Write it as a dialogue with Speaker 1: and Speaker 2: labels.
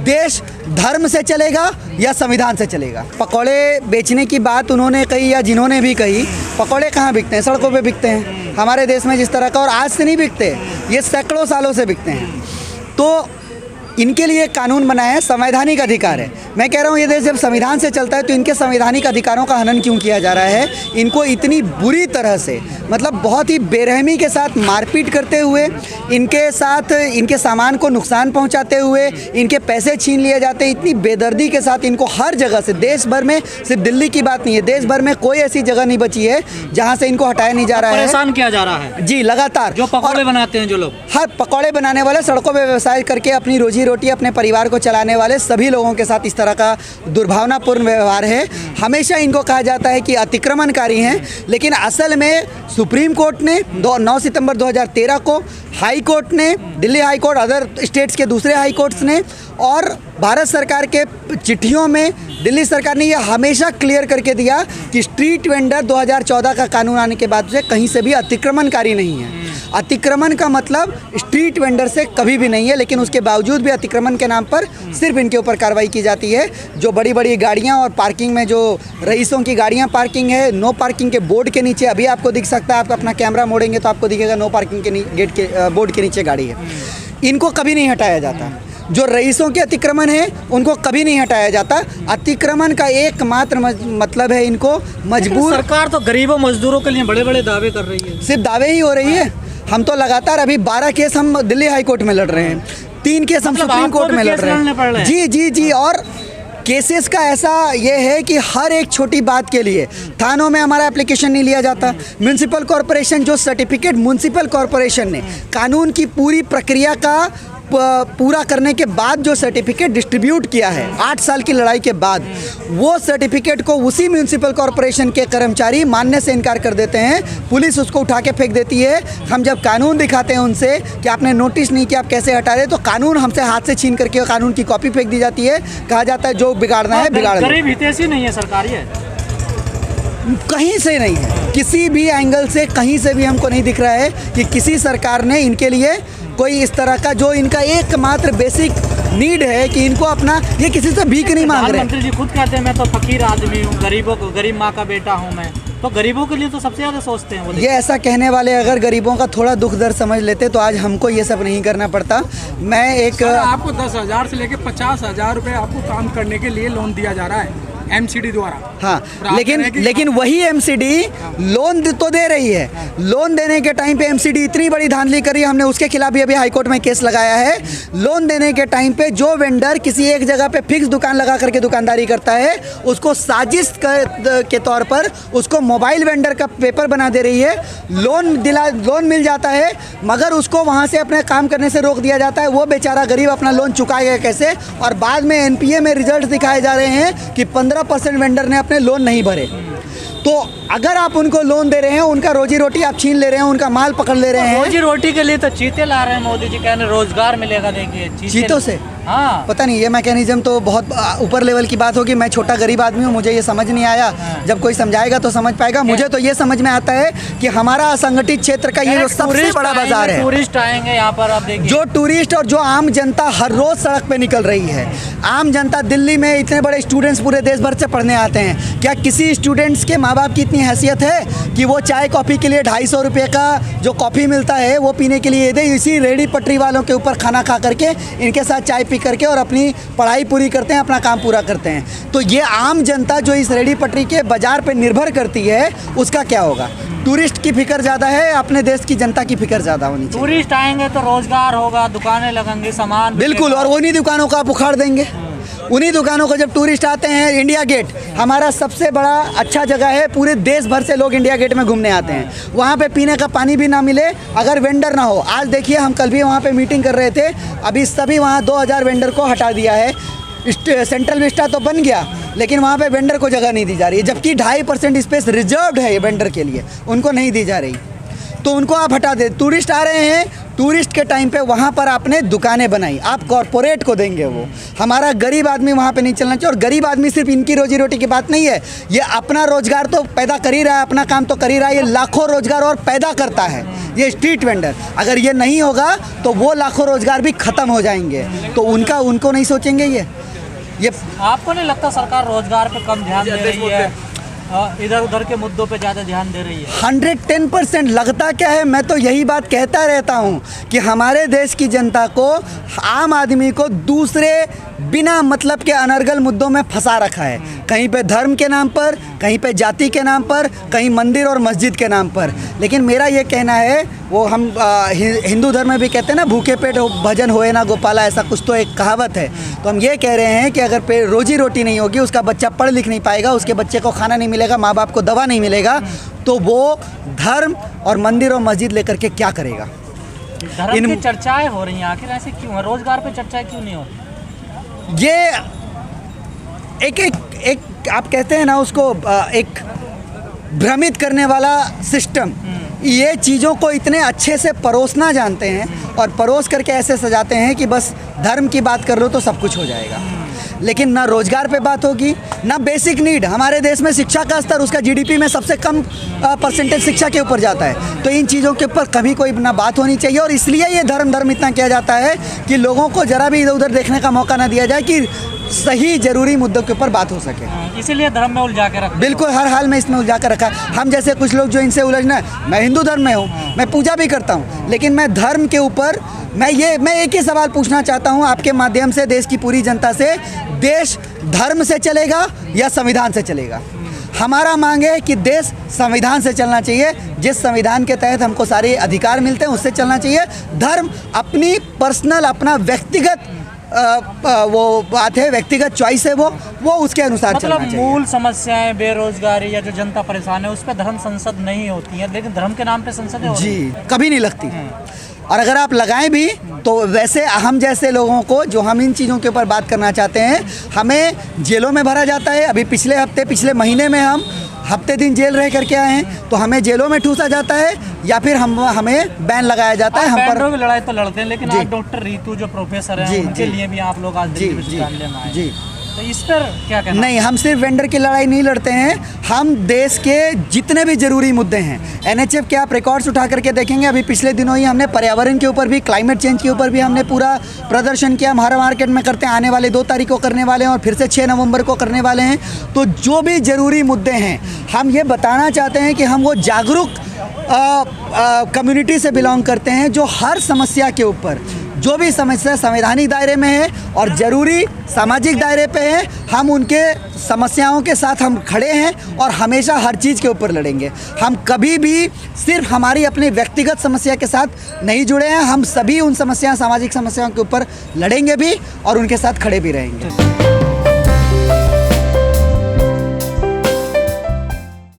Speaker 1: देश धर्म से चलेगा या संविधान से चलेगा। पकौड़े बेचने की बात उन्होंने कही या जिन्होंने भी कही, पकौड़े कहाँ बिकते हैं? सड़कों पे बिकते हैं हमारे देश में जिस तरह का, और आज से नहीं बिकते, ये सैकड़ों सालों से बिकते हैं। तो इनके लिए कानून बनाया है, संवैधानिक अधिकार है। मैं कह रहा हूँ ये देश जब संविधान से चलता है तो इनके संवैधानिक अधिकारों का हनन क्यों किया जा रहा है? इनको इतनी बुरी तरह से, मतलब बहुत ही बेरहमी के साथ मारपीट करते हुए, इनके साथ इनके सामान को नुकसान पहुंचाते हुए, इनके पैसे छीन लिए जाते हैं, इतनी बेदर्दी के साथ इनको हर जगह से, देश भर में, सिर्फ दिल्ली की बात नहीं है, देश भर में कोई ऐसी जगह नहीं बची है जहाँ से इनको हटाया नहीं जा रहा है,
Speaker 2: परेशान किया जा रहा है जी
Speaker 1: लगातार।
Speaker 2: जो पकौड़े बनाते हैं जो लोग,
Speaker 1: हर पकौड़े बनाने वाले, सड़कों पर व्यवसाय करके अपनी रोजी रोटी अपने परिवार को चलाने वाले सभी लोगों के साथ इस तरह का दुर्भावनापूर्ण व्यवहार है। हमेशा इनको कहा जाता है कि अतिक्रमणकारी हैं, लेकिन असल में सुप्रीम कोर्ट ने 9 सितंबर 2013 को, हाई कोर्ट ने, Delhi high court, other states के दूसरे हाई कोर्ट्स ने, और भारत सरकार के चिट्ठियों में दिल्ली सरकार ने यह हमेशा क्लियर करके दिया कि स्ट्रीट वेंडर 2014 का कानून आने के बाद से कहीं से भी अतिक्रमणकारी नहीं है। अतिक्रमण का मतलब स्ट्रीट वेंडर से कभी भी नहीं है, लेकिन उसके बावजूद भी अतिक्रमण के नाम पर सिर्फ इनके ऊपर कार्रवाई की जाती है। जो बड़ी बड़ी गाड़ियां और पार्किंग में जो रईसों की गाड़ियां पार्किंग है, नो पार्किंग के बोर्ड के नीचे, अभी आपको दिख सकता है, आप अपना कैमरा मोड़ेंगे तो आपको दिखेगा नो पार्किंग के गेट के बोर्ड के नीचे गाड़ी है, इनको कभी नहीं हटाया जाता। जो रईसों के अतिक्रमण है उनको कभी नहीं हटाया जाता। अतिक्रमण का एकमात्र मतलब है इनको मजबूर।
Speaker 2: सरकार तो गरीबों मजदूरों के लिए बड़े बड़े दावे कर रही है।
Speaker 1: सिर्फ दावे ही हो रही है। हम तो लगातार अभी 12 केस हम दिल्ली हाई कोर्ट में लड़ रहे हैं, 3 केस हम सुप्रीम कोर्ट में लड़ रहे हैं। जी जी जी। और केसेस का ऐसा ये है कि हर एक छोटी बात के लिए थानों में हमारा एप्लीकेशन नहीं लिया जाता। म्यूनसिपल कॉरपोरेशन, जो सर्टिफिकेट म्यूनसिपल कॉरपोरेशन ने कानून की पूरी प्रक्रिया का पूरा करने के बाद जो सर्टिफिकेट डिस्ट्रीब्यूट किया है 8 साल की लड़ाई के बाद, वो सर्टिफिकेट को उसी म्यूनसिपल कॉरपोरेशन के कर्मचारी मानने से इनकार कर देते हैं। पुलिस उसको उठा के फेंक देती है। हम जब कानून दिखाते हैं उनसे कि आपने नोटिस नहीं किया, आप कैसे हटा रहे, तो कानून हमसे हाथ से छीन करके कानून की कॉपी फेंक दी जाती है। कहा जाता है जो बिगाड़ना है बिगाड़ दो।
Speaker 2: गरीब हितैषी नहीं है सरकार, ये
Speaker 1: कहीं से नहीं है, किसी भी एंगल से कहीं से भी हमको नहीं दिख रहा है कि किसी सरकार ने इनके लिए कोई इस तरह का, जो इनका एकमात्र बेसिक नीड है कि इनको अपना, ये किसी से भीख नहीं मांग रहे।
Speaker 2: प्रधानमंत्री जी खुद कहते हैं मैं तो फकीर आदमी हूँ, गरीब माँ का बेटा हूँ मैं, तो गरीबों के लिए तो सबसे ज़्यादा सोचते हैं वो।
Speaker 1: ये ऐसा कहने वाले अगर गरीबों का थोड़ा दुख दर्द समझ लेते तो आज हमको ये सब नहीं करना पड़ता। मैं एक
Speaker 3: आपको 10,000 से लेकर 50,000 रुपये आपको काम करने के लिए लोन दिया जा रहा है एमसीडी द्वारा।
Speaker 1: हाँ, लेकिन वही एमसीडी लोन तो दे रही है। लोन देने के टाइम पे एमसीडी इतनी बड़ी धांधली करी, हमने उसके खिलाफ भी अभी हाईकोर्ट में केस लगाया है। लोन देने के टाइम पे जो वेंडर किसी एक जगह पे फिक्स दुकान लगा करके दुकानदारी करता है, उसको साजिश के तौर पर उसको मोबाइल वेंडर का पेपर बना दे रही है। लोन मिल जाता है, मगर उसको वहाँ से अपने काम करने से रोक दिया जाता है। वो बेचारा गरीब अपना लोन चुकाएगा कैसे? और बाद में एनपीए में रिजल्ट दिखाए जा रहे हैं कि 15% वेंडर ने अपने लोन नहीं भरे। तो अगर आप उनको लोन दे रहे हैं, उनका रोजी रोटी आप छीन ले रहे हैं, उनका माल पकड़ ले रहे हैं।
Speaker 2: रोजी रोटी के लिए तो चीते ला रहे हैं मोदी जी, कह रहे रोजगार मिलेगा। देखिए
Speaker 1: चीतों से,
Speaker 2: हाँ,
Speaker 1: पता नहीं, ये मैकेनिज्म तो बहुत ऊपर लेवल की बात होगी। मैं छोटा गरीब आदमी हूँ, मुझे ये समझ नहीं आया। जब कोई समझाएगा तो समझ पाएगा। मुझे तो ये समझ में आता है कि हमारा असंगठित क्षेत्र का ये जो सबसे बड़ा बाजार है,
Speaker 2: टूरिस्ट आएंगे यहाँ पर, आप देखिए
Speaker 1: जो टूरिस्ट और जो आम जनता हर रोज सड़क पे निकल रही है। आम जनता, दिल्ली में इतने बड़े स्टूडेंट्स पूरे देश भर से पढ़ने आते हैं। क्या किसी स्टूडेंट्स के माँ बाप की इतनी हैसियत है कि वो चाय कॉफ़ी के लिए 250 रुपये का जो कॉफ़ी मिलता है वो पीने के लिए दे? इसी रेडी पटरी वालों के ऊपर खाना खा करके, इनके साथ चाय पी करके और अपनी पढ़ाई पूरी करते हैं, अपना काम पूरा करते हैं। तो ये आम जनता जो इस रेडी पटरी के बाजार पे निर्भर करती है, उसका क्या होगा? टूरिस्ट की फिक्र ज़्यादा है, अपने देश की जनता की फिक्र ज़्यादा होनी चाहिए।
Speaker 2: टूरिस्ट आएंगे तो रोजगार होगा, दुकानें लगेंगी, सामान
Speaker 1: बिल्कुल, और उन्हीं दुकानों को आप उखाड़ देंगे। उन्हीं दुकानों को जब टूरिस्ट आते हैं, इंडिया गेट हमारा सबसे बड़ा अच्छा जगह है, पूरे देश भर से लोग इंडिया गेट में घूमने आते हैं। वहाँ पे पीने का पानी भी ना मिले अगर वेंडर ना हो। आज देखिए, हम कल भी वहाँ पे मीटिंग कर रहे थे, अभी सभी वहाँ 2000 वेंडर को हटा दिया है। सेंट्रल विस्टा तो बन गया, लेकिन वहाँ पे वेंडर को जगह नहीं दी जा रही है, जबकि 2.5% स्पेस रिजर्व्ड है ये वेंडर के लिए, उनको नहीं दी जा रही। तो उनको आप हटा दे। टूरिस्ट आ रहे हैं, टूरिस्ट के टाइम पे वहाँ पर आपने दुकानें बनाई, आप कॉरपोरेट को देंगे वो। हमारा गरीब आदमी वहाँ पे नहीं चलना चाहिए। और गरीब आदमी सिर्फ इनकी रोजी रोटी की बात नहीं है, ये अपना रोजगार तो पैदा कर ही रहा है, अपना काम तो कर ही रहा है, ये लाखों रोजगार और पैदा करता है ये स्ट्रीट वेंडर। अगर ये नहीं होगा तो वो लाखों रोजगार भी खत्म हो जाएंगे, तो उनको नहीं सोचेंगे ये
Speaker 2: आपको नहीं लगता सरकार रोजगार पे कम ध्यान दे रही है, इधर उधर के मुद्दों पे ज़्यादा ध्यान दे रही है?
Speaker 1: 110% लगता क्या है, मैं तो यही बात कहता रहता हूँ कि हमारे देश की जनता को, आम आदमी को दूसरे बिना मतलब के अनर्गल मुद्दों में फंसा रखा है। कहीं पे धर्म के नाम पर, कहीं पे जाति के नाम पर, कहीं मंदिर और मस्जिद के नाम पर। लेकिन मेरा ये कहना है, वो हम हिंदू धर्म में भी कहते हैं ना, भूखे पेट भजन होए ना गोपाला, ऐसा कुछ तो एक कहावत है। तो हम ये कह रहे हैं कि अगर रोजी रोटी नहीं होगी, उसका बच्चा पढ़ लिख नहीं पाएगा, उसके बच्चे को खाना नहीं मिलेगा, माँ बाप को दवा नहीं मिलेगा, तो वो धर्म और मंदिर और मस्जिद लेकर के क्या करेगा?
Speaker 2: धर्म की चर्चाएं हो रही हैं, आखिर ऐसे क्यों है? रोजगार पे चर्चाएं क्यों नहीं होती?
Speaker 1: ये एक आप कहते हैं ना उसको, एक भ्रमित करने वाला सिस्टम। ये चीज़ों को इतने अच्छे से परोसना जानते हैं और परोस करके ऐसे सजाते हैं कि बस धर्म की बात कर लो तो सब कुछ हो जाएगा। लेकिन ना रोजगार पे बात होगी, ना बेसिक नीड। हमारे देश में शिक्षा का स्तर, उसका जीडीपी में सबसे कम परसेंटेज शिक्षा के ऊपर जाता है। तो इन चीज़ों के ऊपर कभी कोई ना बात होनी चाहिए। और इसलिए ये धर्म इतना किया जाता है कि लोगों को ज़रा भी इधर उधर देखने का मौका ना दिया जाए, कि सही जरूरी मुद्दों के ऊपर बात हो सके।
Speaker 2: इसीलिए धर्म में उलझा के रखा, बिल्कुल
Speaker 1: हर हाल में इसमें उलझा कर रखा है। हम जैसे कुछ लोग जो इनसे उलझना, मैं हिंदू धर्म में हूँ, मैं पूजा भी करता हूँ, लेकिन मैं धर्म के ऊपर मैं एक ही सवाल पूछना चाहता हूँ आपके माध्यम से देश की पूरी जनता से, देश धर्म से चलेगा या संविधान से चलेगा? हमारा मांग है कि देश संविधान से चलना चाहिए, जिस संविधान के तहत हमको सारे अधिकार मिलते हैं उससे चलना चाहिए। धर्म अपनी पर्सनल, अपना व्यक्तिगत वो बात है, व्यक्तिगत चॉइस है, वो उसके अनुसार चलना चाहिए।
Speaker 2: मूल समस्याएं, बेरोजगारी या जो जनता परेशान है, उस पर धर्म संसद नहीं होती है, लेकिन धर्म के नाम पे संसद है
Speaker 1: जी, कभी नहीं लगती। और अगर आप लगाएं भी तो वैसे हम जैसे लोगों को, जो हम इन चीज़ों के ऊपर बात करना चाहते हैं, हमें जेलों में भरा जाता है। अभी पिछले महीने में हम हफ्ते दिन जेल रह करके आए हैं, तो हमें जेलों में ठूसा जाता है या फिर हमें बैन लगाया जाता है। हम पर
Speaker 2: लड़ाई तो लड़ते हैं, लेकिन आज डॉक्टर रितु जो प्रोफेसर हैं, उनके लिए भी आप लोग आज दिल्ली विश्वविद्यालय में आए। जी, तो इस पर क्या कहना?
Speaker 1: नहीं, हम सिर्फ वेंडर की लड़ाई नहीं लड़ते हैं, हम देश के जितने भी जरूरी मुद्दे हैं, एनएचएफ के आप रिकॉर्ड्स उठा करके देखेंगे। अभी पिछले दिनों ही हमने पर्यावरण के ऊपर भी, क्लाइमेट चेंज के ऊपर भी हमने पूरा प्रदर्शन किया। हम हर मार्केट में करते हैं, आने वाले 2 तारीख को करने वाले हैं और फिर से 6 नवंबर को करने वाले हैं। तो जो भी जरूरी मुद्दे हैं, हम ये बताना चाहते हैं कि हम वो जागरूक कम्युनिटी से बिलोंग करते हैं, जो हर समस्या के ऊपर, जो भी समस्या संवैधानिक दायरे में है और ज़रूरी सामाजिक दायरे पे है, हम उनके समस्याओं के साथ हम खड़े हैं और हमेशा हर चीज़ के ऊपर लड़ेंगे। हम कभी भी सिर्फ हमारी अपनी व्यक्तिगत समस्या के साथ नहीं जुड़े हैं, हम सभी उन सामाजिक समस्याओं के ऊपर लड़ेंगे भी और उनके साथ खड़े भी रहेंगे।